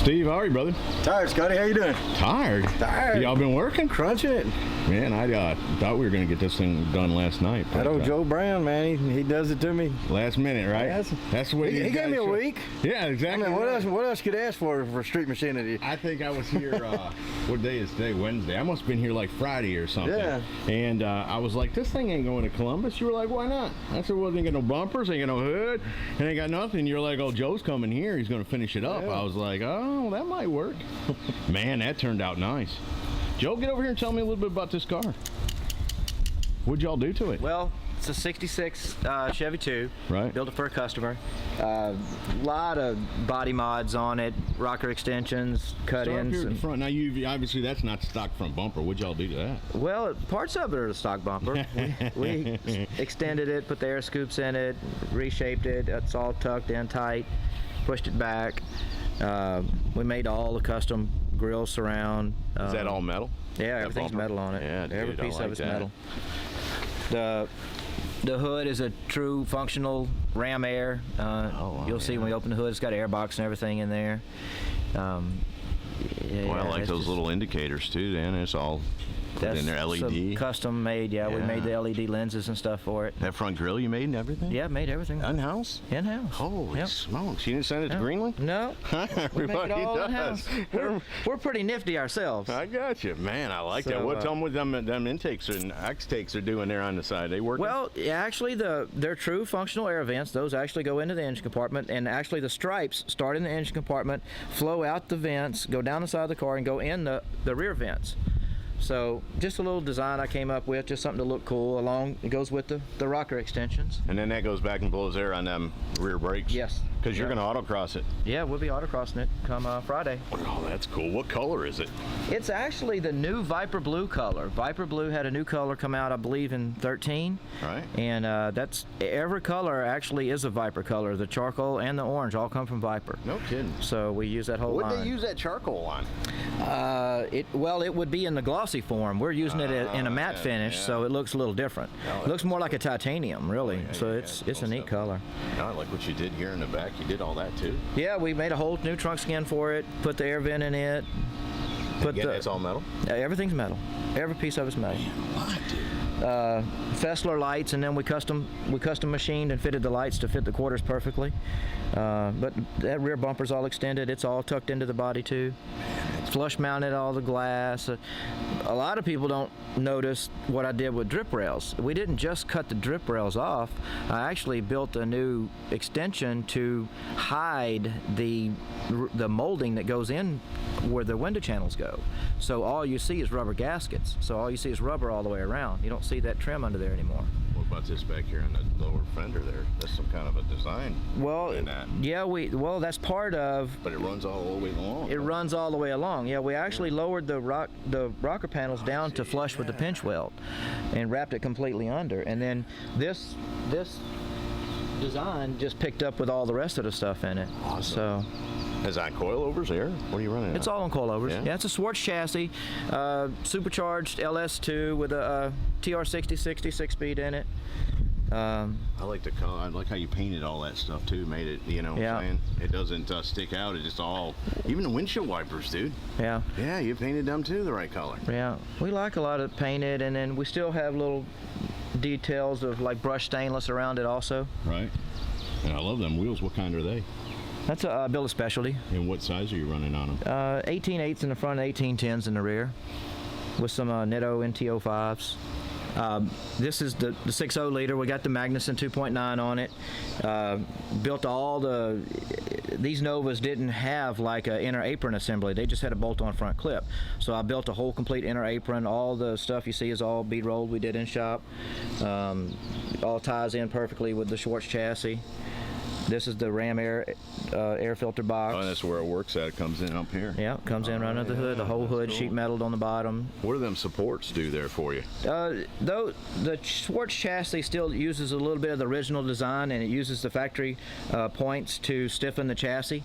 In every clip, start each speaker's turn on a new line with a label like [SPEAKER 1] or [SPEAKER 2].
[SPEAKER 1] Steve, how are you, brother?
[SPEAKER 2] Tired, Scotty. How you doing?
[SPEAKER 1] Tired?
[SPEAKER 2] Tired.
[SPEAKER 1] Y'all been working?
[SPEAKER 2] Crunching it.
[SPEAKER 1] Man, I thought we were going to get this thing done last night.
[SPEAKER 2] That old Joe Brown, man, he does it to me.
[SPEAKER 1] Last minute, right?
[SPEAKER 2] Yes.
[SPEAKER 1] That's the way
[SPEAKER 2] He gave me a week.
[SPEAKER 1] Yeah, exactly.
[SPEAKER 2] I mean, what else could I ask for street machinery?
[SPEAKER 1] I think I was here, what day is today? Wednesday. I must have been here like Friday or something.
[SPEAKER 2] Yeah.
[SPEAKER 1] And I was like, this thing ain't going to Columbus. You were like, why not? I said, well, it ain't got no bumpers, ain't got no hood, and ain't got nothing. You're like, oh, Joe's coming here. He's going to finish it up.
[SPEAKER 2] Yeah.
[SPEAKER 1] I was like, oh, that might work. Man, that turned out nice. Joe, get over here and tell me a little bit about this car. What'd y'all do to it?
[SPEAKER 3] Well, it's a 66 Chevy 2.
[SPEAKER 1] Right.
[SPEAKER 3] Built it for a customer. Lot of body mods on it, rocker extensions,
[SPEAKER 1] Start up
[SPEAKER 3] cut-ins.
[SPEAKER 1] here at the front. Now, you obviously that's not stock front bumper. What'd y'all do to that?
[SPEAKER 3] Well, parts of it are the stock bumper. we extended it, put the air scoops in it, reshaped it. It's all tucked in tight, pushed it back. We made all the custom grill surround.
[SPEAKER 1] Is that all metal?
[SPEAKER 3] Yeah, everything's metal on it.
[SPEAKER 1] Yeah, dude,
[SPEAKER 3] every piece
[SPEAKER 1] I like
[SPEAKER 3] of it's
[SPEAKER 1] that.
[SPEAKER 3] metal. The hood is a true functional ram air. You'll see when we open the hood, it's got air box and everything in there.
[SPEAKER 4] Well, I like those little indicators too, Dan. It's all put in there, LED.
[SPEAKER 3] Some custom made, we made the LED lenses and stuff for it.
[SPEAKER 4] That front grill you made and everything?
[SPEAKER 3] Yeah, made everything.
[SPEAKER 4] In-house?
[SPEAKER 3] In-house.
[SPEAKER 4] Holy smokes. You didn't send it to Greenland?
[SPEAKER 3] No.
[SPEAKER 4] Everybody
[SPEAKER 3] we make it all
[SPEAKER 4] does.
[SPEAKER 3] in-house. We're pretty nifty ourselves.
[SPEAKER 4] I got you. Man, I like that. What, tell them what them intakes and extakes are doing there on the side. They working?
[SPEAKER 3] Well, actually, they're true functional air vents. Those actually go into the engine compartment, and actually the stripes start in the engine compartment, flow out the vents, go down the side of the car, and go in the rear vents. So just a little design I came up with, just something to look cool. It goes with the rocker extensions.
[SPEAKER 4] And then that goes back and blows air on them rear brakes?
[SPEAKER 3] Yes.
[SPEAKER 4] Because you're going to autocross it?
[SPEAKER 3] Yeah, we'll be autocrossing it come Friday.
[SPEAKER 4] Oh, that's cool. What color is it?
[SPEAKER 3] It's actually the new Viper Blue color. Viper Blue had a new color come out, I believe, in 13.
[SPEAKER 4] Right.
[SPEAKER 3] And that's every color actually is a Viper color. The charcoal and the orange all come from Viper.
[SPEAKER 4] No kidding.
[SPEAKER 3] So we use that whole line.
[SPEAKER 4] What'd they use that charcoal on?
[SPEAKER 3] It would be in the glossy form. We're using it in a matte finish, so it looks a little different. It looks more like a titanium, really. It's a neat color.
[SPEAKER 4] I like what you did here in the back. You did all that too.
[SPEAKER 3] Yeah, we made a whole new trunk skin for it. Put the air vent in it.
[SPEAKER 4] It's all metal.
[SPEAKER 3] Everything's metal. Every piece of it's metal. Fessler lights, and then we custom machined and fitted the lights to fit the quarters perfectly. But that rear bumper's all extended. It's all tucked into the body too. Flush mounted all the glass. A lot of people don't notice what I did with drip rails. We didn't just cut the drip rails off. I actually built a new extension to hide the molding that goes in where the window channels go. So all you see is rubber gaskets. So all you see is rubber all the way around. You don't see that trim under there anymore.
[SPEAKER 4] What about this back here on the lower fender there? That's some kind of a design.
[SPEAKER 3] Well,
[SPEAKER 4] in that.
[SPEAKER 3] yeah, that's part of.
[SPEAKER 4] But it runs all the way along.
[SPEAKER 3] It runs all the way along. Yeah, we actually lowered the rocker panels down to flush with the pinch weld, and wrapped it completely under. And then this design just picked up with all the rest of the stuff in it.
[SPEAKER 4] Awesome.
[SPEAKER 3] So.
[SPEAKER 4] Is that coilovers there? What are you running?
[SPEAKER 3] It's all on coilovers. Yeah, it's a Swartz chassis, supercharged LS2 with a TR60 6-speed in it.
[SPEAKER 4] I like the color. I like how you painted all that stuff too. Made it, what I'm saying? It doesn't stick out. It's just all, even the windshield wipers, dude.
[SPEAKER 3] Yeah.
[SPEAKER 4] Yeah, you painted them too the right color.
[SPEAKER 3] Yeah, we like a lot of painted, and then we still have little details of like brushed stainless around it also.
[SPEAKER 1] Right. And I love them wheels. What kind are they?
[SPEAKER 3] That's a Build a Specialty.
[SPEAKER 1] And what size are you running on them?
[SPEAKER 3] 18.8s in the front, 18.10s in the rear, with some Netto NT05s. This is the 6.0 liter. We got the Magnuson 2.9 on it. Built all these Novas didn't have like an inner apron assembly. They just had a bolt-on front clip. So I built a whole complete inner apron. All the stuff you see is all bead rolled. We did in shop. All ties in perfectly with the Swartz chassis. This is the Ram air filter box.
[SPEAKER 4] Oh, that's where it works at. It comes in up here.
[SPEAKER 3] Yeah, comes in right under the hood. The whole hood
[SPEAKER 4] cool.
[SPEAKER 3] sheet metaled on the bottom.
[SPEAKER 4] What do them supports do there for you?
[SPEAKER 3] Though the Swartz chassis still uses a little bit of the original design, and it uses the factory points to stiffen the chassis.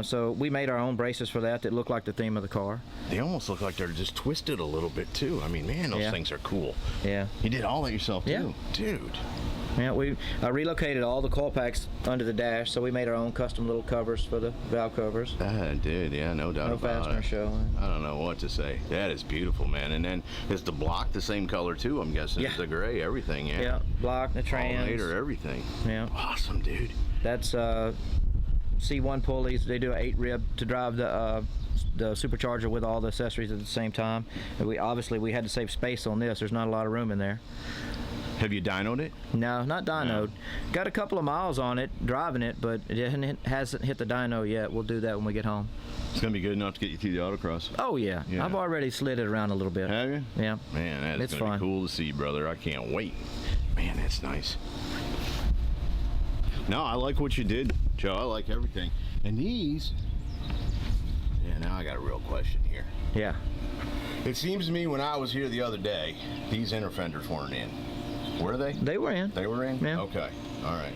[SPEAKER 3] So we made our own braces for that look like the theme of the car.
[SPEAKER 4] They almost look like they're just twisted a little bit too. I mean, man, those things are cool.
[SPEAKER 3] Yeah.
[SPEAKER 4] You did all that yourself too,
[SPEAKER 3] Yeah.
[SPEAKER 4] dude.
[SPEAKER 3] Yeah, we relocated all the coil packs under the dash, so we made our own custom little covers for the valve covers.
[SPEAKER 4] That did, yeah, no doubt
[SPEAKER 3] No
[SPEAKER 4] about
[SPEAKER 3] fastener
[SPEAKER 4] it.
[SPEAKER 3] showing.
[SPEAKER 4] I don't know what to say. That is beautiful, man. And then is the block the same color too? I'm guessing.
[SPEAKER 3] Yeah.
[SPEAKER 4] It's the gray, everything. Yeah.
[SPEAKER 3] Yeah, block, the trans.
[SPEAKER 4] Alternator, everything.
[SPEAKER 3] Yeah.
[SPEAKER 4] Awesome, dude.
[SPEAKER 3] That's C1 pulleys. They do an 8 rib to drive the supercharger with all the accessories at the same time. And we had to save space on this. There's not a lot of room in there.
[SPEAKER 4] Have you dynoed it?
[SPEAKER 3] No, not dynoed. Got a couple of miles on it driving it, but it hasn't hit the dyno yet. We'll do that when we get home.
[SPEAKER 4] It's gonna be good enough to get you through the autocross.
[SPEAKER 3] Oh yeah,
[SPEAKER 4] Yeah.
[SPEAKER 3] I've already slid it around a little bit.
[SPEAKER 4] Have you?
[SPEAKER 3] Yeah.
[SPEAKER 4] Man, that's
[SPEAKER 3] It's
[SPEAKER 4] gonna
[SPEAKER 3] fun.
[SPEAKER 4] be cool to see, brother. I can't wait. Man, that's nice. No, I like what you did, Joe. I like everything. And these. Yeah, now I got a real question here.
[SPEAKER 3] Yeah.
[SPEAKER 4] It seems to me when I was here the other day, these inner fenders weren't in. Were they?
[SPEAKER 3] They were in.
[SPEAKER 4] They were in?
[SPEAKER 3] Yeah.
[SPEAKER 4] Okay. All right.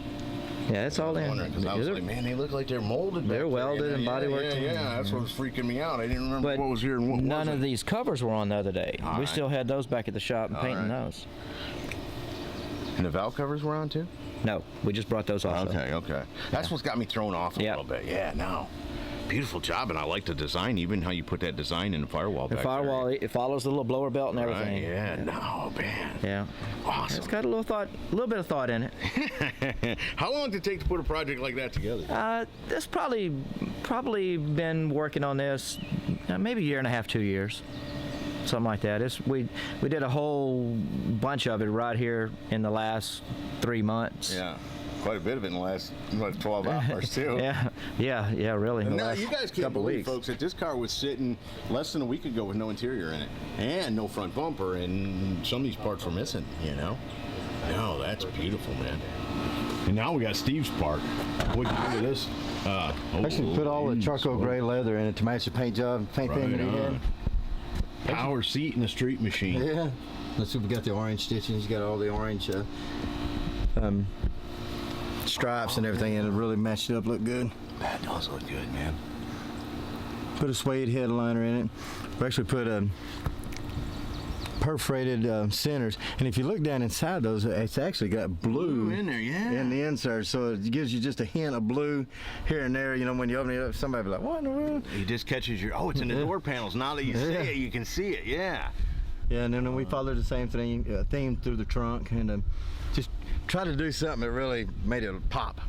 [SPEAKER 3] Yeah, it's all
[SPEAKER 4] I was
[SPEAKER 3] in.
[SPEAKER 4] wondering because I was like, man, they look like they're molded.
[SPEAKER 3] They're
[SPEAKER 4] back there,
[SPEAKER 3] welded and
[SPEAKER 4] yeah,
[SPEAKER 3] bodyworked.
[SPEAKER 4] Yeah, that's what was freaking me out. I didn't remember
[SPEAKER 3] But
[SPEAKER 4] what was here and what
[SPEAKER 3] none
[SPEAKER 4] wasn't.
[SPEAKER 3] of these covers were on the other day.
[SPEAKER 4] All
[SPEAKER 3] We
[SPEAKER 4] right.
[SPEAKER 3] still had those back at the shop and
[SPEAKER 4] All
[SPEAKER 3] painting
[SPEAKER 4] right.
[SPEAKER 3] those.
[SPEAKER 4] And the valve covers were on too?
[SPEAKER 3] No, we just brought those off.
[SPEAKER 4] Okay. That's what's got me thrown off a
[SPEAKER 3] Yeah.
[SPEAKER 4] little bit. Yeah, no. Beautiful job, and I like the design, even how you put that design in the firewall
[SPEAKER 3] The
[SPEAKER 4] back
[SPEAKER 3] firewall,
[SPEAKER 4] there.
[SPEAKER 3] it follows the little blower belt and
[SPEAKER 4] Right,
[SPEAKER 3] everything.
[SPEAKER 4] yeah, no, man.
[SPEAKER 3] Yeah.
[SPEAKER 4] Awesome.
[SPEAKER 3] It's got a little bit of thought in it.
[SPEAKER 4] How long did it take to put a project like that together?
[SPEAKER 3] This probably been working on this maybe a year and a half, 2 years, something like that. We did a whole bunch of it right here in the last 3 months.
[SPEAKER 4] Yeah. Quite a bit of it in the last 12 hours, too.
[SPEAKER 3] yeah, really. in the
[SPEAKER 4] Now,
[SPEAKER 3] last
[SPEAKER 4] you guys can't
[SPEAKER 3] couple
[SPEAKER 4] believe,
[SPEAKER 3] weeks.
[SPEAKER 4] folks, that this car was sitting less than a week ago with no interior in it and no front bumper, and some of these parts were missing, you know? No, that's beautiful, man. And now we got Steve's part. What'd you do to this?
[SPEAKER 2] Actually put all the charcoal gray leather in it to match the paint job, paint thing that he had.
[SPEAKER 1] Power seat in the street machine.
[SPEAKER 2] Yeah. Let's see, we got the orange stitchings, got all the orange stripes and everything, and it really matched it up, looked good.
[SPEAKER 4] That does look good, man.
[SPEAKER 2] Put a suede headliner in it. We actually put perforated centers, and if you look down inside those, it's actually got blue
[SPEAKER 4] in there, yeah.
[SPEAKER 2] in the insert, so it gives you just a hint of blue here and there. You know, when you open it up, somebody be like, "What in the world?"
[SPEAKER 4] He just catches your, it's in the door panels. Now that you see it, you can see it, yeah.
[SPEAKER 2] Yeah, and then we followed the same theme through the trunk, and just try to do something that really made it pop.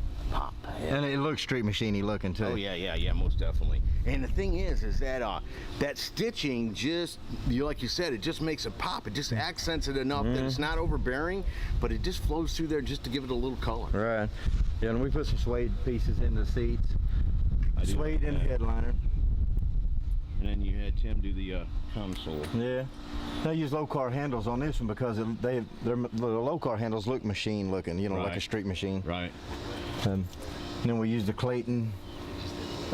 [SPEAKER 2] And it looks street machiney looking too.
[SPEAKER 4] Oh yeah, most definitely. And the thing is that that stitching just, like you said, it just makes it pop. It just accents it enough that it's not overbearing, but it just flows through there just to give it a little color.
[SPEAKER 2] Right. Yeah, and we put some suede pieces in the seats. Suede in the headliner.
[SPEAKER 1] And then you had Tim do the console.
[SPEAKER 2] Yeah. They use low car handles on this one because the low car handles look machine looking, you know, like a
[SPEAKER 1] Right.
[SPEAKER 2] street machine.
[SPEAKER 1] Right.
[SPEAKER 2] And then we used the Clayton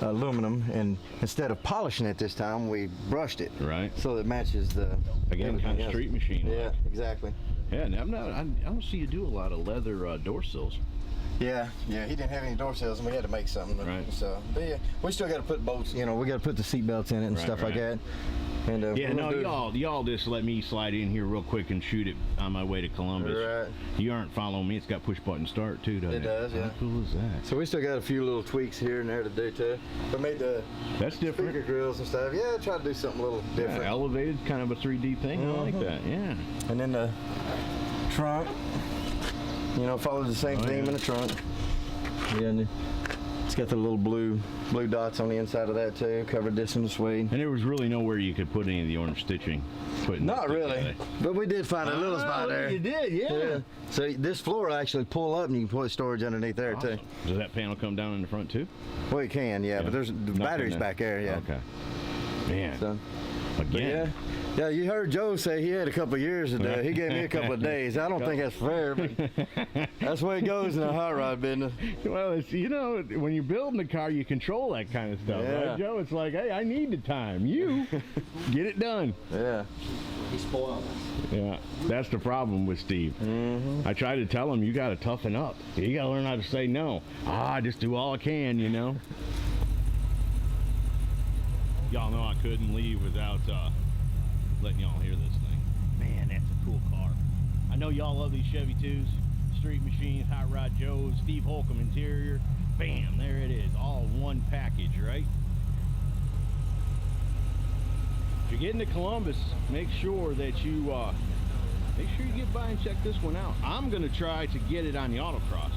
[SPEAKER 2] aluminum, and instead of polishing it this time, we brushed it.
[SPEAKER 1] Right.
[SPEAKER 2] So it matches the
[SPEAKER 1] Again,
[SPEAKER 2] everything
[SPEAKER 1] kind of
[SPEAKER 2] else.
[SPEAKER 1] street machine.
[SPEAKER 2] Yeah, exactly.
[SPEAKER 1] Yeah, and I don't see you do a lot of leather door sills.
[SPEAKER 2] Yeah, he didn't have any door sills, and we had to make something.
[SPEAKER 1] Right.
[SPEAKER 2] So, but yeah, we still got to put bolts. You know, we got to put the seat belts in it and
[SPEAKER 1] Right,
[SPEAKER 2] stuff like
[SPEAKER 1] right.
[SPEAKER 2] that. And
[SPEAKER 1] Yeah,
[SPEAKER 2] we're
[SPEAKER 1] no,
[SPEAKER 2] gonna do-
[SPEAKER 1] y'all just let me slide in here real quick and shoot it on my way to Columbus.
[SPEAKER 2] Right.
[SPEAKER 1] You aren't following me. It's got push button start too, doesn't it?
[SPEAKER 2] It does, yeah.
[SPEAKER 1] How cool is that?
[SPEAKER 2] So we still got a few little tweaks here and there to do too. We made the
[SPEAKER 1] That's different.
[SPEAKER 2] speaker grills and stuff. Yeah, try to do something a little
[SPEAKER 1] Yeah,
[SPEAKER 2] different.
[SPEAKER 1] elevated, kind of a 3D thing. I like that. Yeah.
[SPEAKER 2] And then the trunk, you know, follows the same theme in the trunk. Yeah, and it's got the little blue dots on the inside of that too. Covered this in the suede.
[SPEAKER 1] And there was really nowhere you could put any of the orange stitching.
[SPEAKER 2] Not really, but we did find a little spot there.
[SPEAKER 1] You did, yeah.
[SPEAKER 2] So this floor will actually pull up, and you can put storage underneath there too.
[SPEAKER 1] Awesome. Does that panel come down in the front too?
[SPEAKER 2] Well, you can, yeah, but there's the
[SPEAKER 1] Nothing
[SPEAKER 2] batteries
[SPEAKER 1] there.
[SPEAKER 2] back there, yeah.
[SPEAKER 1] Okay. Man.
[SPEAKER 2] So, but
[SPEAKER 1] Again.
[SPEAKER 2] yeah, you heard Joe say he had a couple of years to do it. He gave me a couple of days. I don't think that's fair, but that's the way it goes in the hot rod business.
[SPEAKER 1] Well, it's, you know, when you're building a car, you control that kind of stuff,
[SPEAKER 2] Yeah.
[SPEAKER 1] right, Joe? It's like, hey, I need the time. You get it done.
[SPEAKER 2] Yeah.
[SPEAKER 3] He's spoiled.
[SPEAKER 1] Yeah, that's the problem with Steve. I try to tell him, you got to toughen up. You got to learn how to say no. I just do all I can, you know. Y'all know I couldn't leave without letting y'all hear this thing. Man, that's a cool car. I know y'all love these Chevy 2s. Street Machines, Hot Rod Joe's, Steve Holcomb Interior. Bam, there it is, all one package, right? If you're getting to Columbus, make sure that you get by and check this one out. I'm gonna try to get it on the autocross.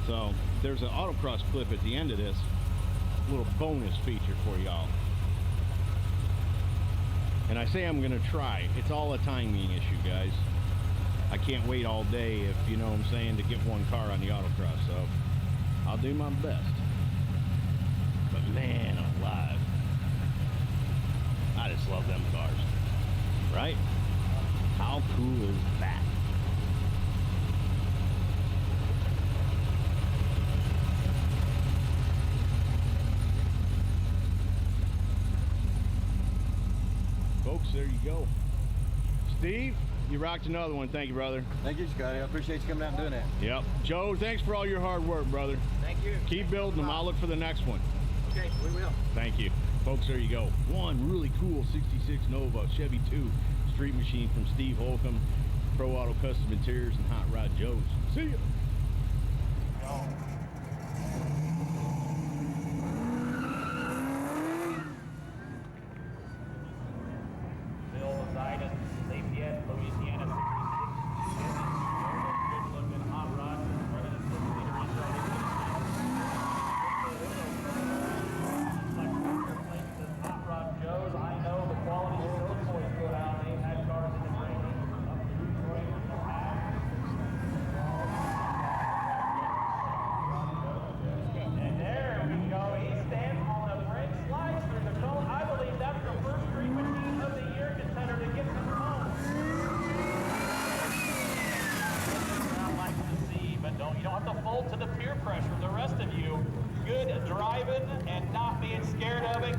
[SPEAKER 1] So there's an autocross clip at the end of this, little bonus feature for y'all. And I say I'm gonna try. It's all a timing issue, guys. I can't wait all day, if you know what I'm saying, to get one car on the autocross. So I'll do my best. But man alive, I just love them cars, right? How cool is that? Folks, there you go. Steve, you rocked another one. Thank you, brother.
[SPEAKER 2] Thank you, Scotty. I appreciate you coming out and doing that.
[SPEAKER 1] Yep. Joe, thanks for all your hard work, brother.
[SPEAKER 3] Thank you.
[SPEAKER 1] Keep building them. I'll look for the next one.
[SPEAKER 3] Okay, we will.
[SPEAKER 1] Thank you. Folks, there you go. One really cool 66 Nova Chevy 2 Street Machine from Steve Holcomb, Pro Auto Custom Interiors and Hot Rod Joe's. See ya.
[SPEAKER 5] Bill Zidon, Lafayette, Louisiana, 66. Good looking hot rod, running a 6-liter Hot Rod Joe's. I know the quality of those boys put out. They've had cars in the training up to Detroit in the past. And there we go. He stands on the brake, slides through the cone. I believe that's the first Street Machine of the year contender to get some cone. I like to see, but you don't have to fold to the peer pressure. The rest of you, good driving and not being scared of it.